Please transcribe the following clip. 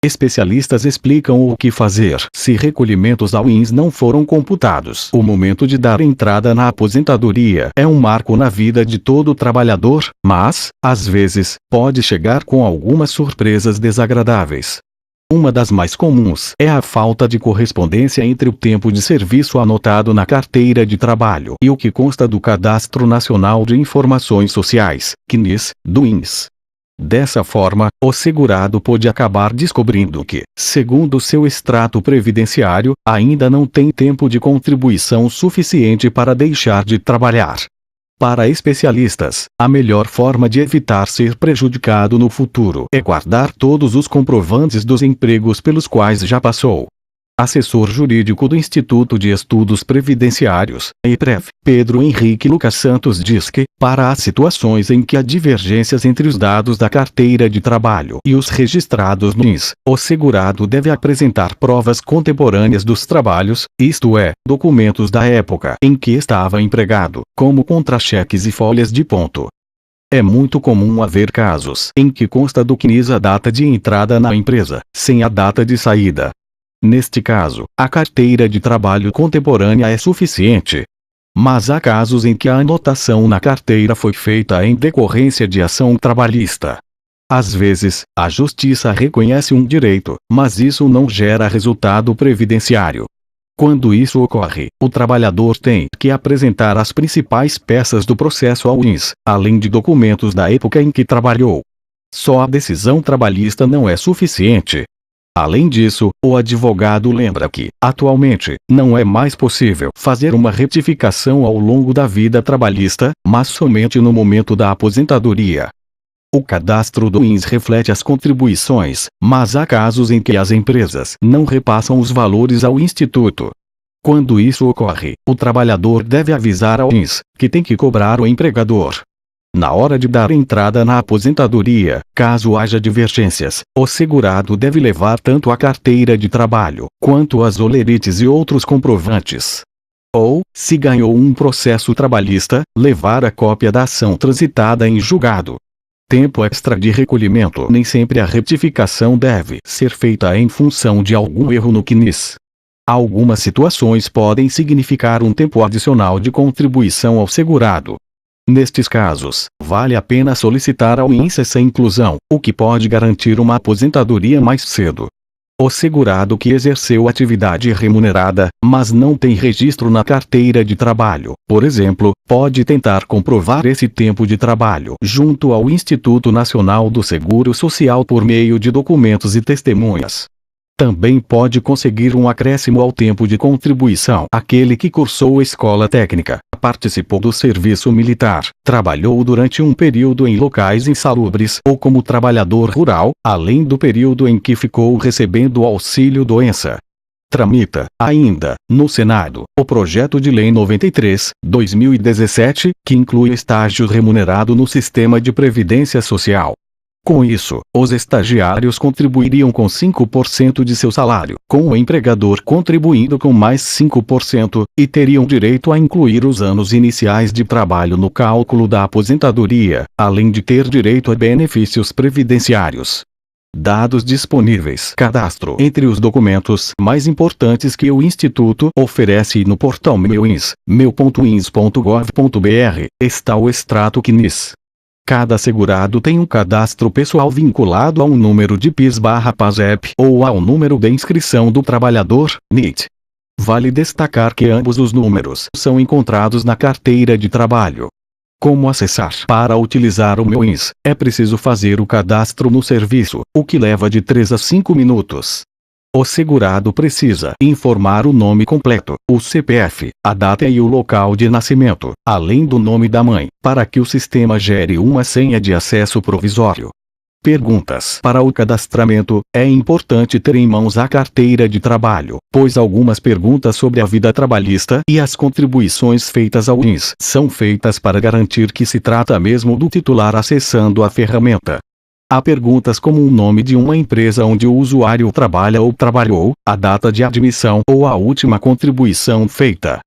Especialistas explicam o que fazer se recolhimentos ao INSS não foram computados. O momento de dar entrada na aposentadoria é um marco na vida de todo trabalhador, mas, às vezes, pode chegar com algumas surpresas desagradáveis. Uma das mais comuns é a falta de correspondência entre o tempo de serviço anotado na carteira de trabalho e o que consta do Cadastro Nacional de Informações Sociais, CNIS, do INSS. Dessa forma, o segurado pode acabar descobrindo que, segundo seu extrato previdenciário, ainda não tem tempo de contribuição suficiente para deixar de trabalhar. Para especialistas, a melhor forma de evitar ser prejudicado no futuro é guardar todos os comprovantes dos empregos pelos quais já passou. Assessor jurídico do Instituto de Estudos Previdenciários, IPREV, Pedro Henrique Lucas Santos diz que, para as situações em que há divergências entre os dados da carteira de trabalho e os registrados no INSS, o segurado deve apresentar provas contemporâneas dos trabalhos, isto é, documentos da época em que estava empregado, como contra-cheques e folhas de ponto. É muito comum haver casos em que consta do CNIS a data de entrada na empresa, sem a data de saída. Neste caso, a carteira de trabalho contemporânea é suficiente. Mas há casos em que a anotação na carteira foi feita em decorrência de ação trabalhista. Às vezes, a Justiça reconhece um direito, mas isso não gera resultado previdenciário. Quando isso ocorre, o trabalhador tem que apresentar as principais peças do processo ao INSS, além de documentos da época em que trabalhou. Só a decisão trabalhista não é suficiente. Além disso, o advogado lembra que, atualmente, não é mais possível fazer uma retificação ao longo da vida trabalhista, mas somente no momento da aposentadoria. O cadastro do INSS reflete as contribuições, mas há casos em que as empresas não repassam os valores ao Instituto. Quando isso ocorre, o trabalhador deve avisar ao INSS que tem que cobrar o empregador. Na hora de dar entrada na aposentadoria, caso haja divergências, o segurado deve levar tanto a carteira de trabalho, quanto as olerites e outros comprovantes. Ou, se ganhou um processo trabalhista, levar a cópia da ação transitada em julgado. Tempo extra de recolhimento. Nem sempre a retificação deve ser feita em função de algum erro no CNIS. Algumas situações podem significar um tempo adicional de contribuição ao segurado. Nestes casos, vale a pena solicitar ao INSS essa inclusão, o que pode garantir uma aposentadoria mais cedo. O segurado que exerceu atividade remunerada, mas não tem registro na carteira de trabalho, por exemplo, pode tentar comprovar esse tempo de trabalho junto ao Instituto Nacional do Seguro Social por meio de documentos e testemunhas. Também pode conseguir um acréscimo ao tempo de contribuição aquele que cursou escola técnica, participou do serviço militar, trabalhou durante um período em locais insalubres ou como trabalhador rural, além do período em que ficou recebendo auxílio-doença. Tramita, ainda, no Senado, o projeto de Lei 93/2017, que inclui estágio remunerado no sistema de previdência social. Com isso, os estagiários contribuiriam com 5% de seu salário, com o empregador contribuindo com mais 5%, e teriam direito a incluir os anos iniciais de trabalho no cálculo da aposentadoria, além de ter direito a benefícios previdenciários. Dados disponíveis. Cadastro. Entre os documentos mais importantes que o Instituto oferece no portal Meu INSS, meu.ins.gov.br, está o extrato CNIS. Cada segurado tem um cadastro pessoal vinculado a um número de PIS/PASEP ou ao número de inscrição do trabalhador, NIT. Vale destacar que ambos os números são encontrados na carteira de trabalho. Como acessar? Para utilizar o Meu INSS, é preciso fazer o cadastro no serviço, o que leva de 3 a 5 minutos. O segurado precisa informar o nome completo, o CPF, a data e o local de nascimento, além do nome da mãe, para que o sistema gere uma senha de acesso provisório. Perguntas. Para o cadastramento, é importante ter em mãos a carteira de trabalho, pois algumas perguntas sobre a vida trabalhista e as contribuições feitas ao INSS são feitas para garantir que se trata mesmo do titular acessando a ferramenta. Há perguntas como o nome de uma empresa onde o usuário trabalha ou trabalhou, a data de admissão ou a última contribuição feita.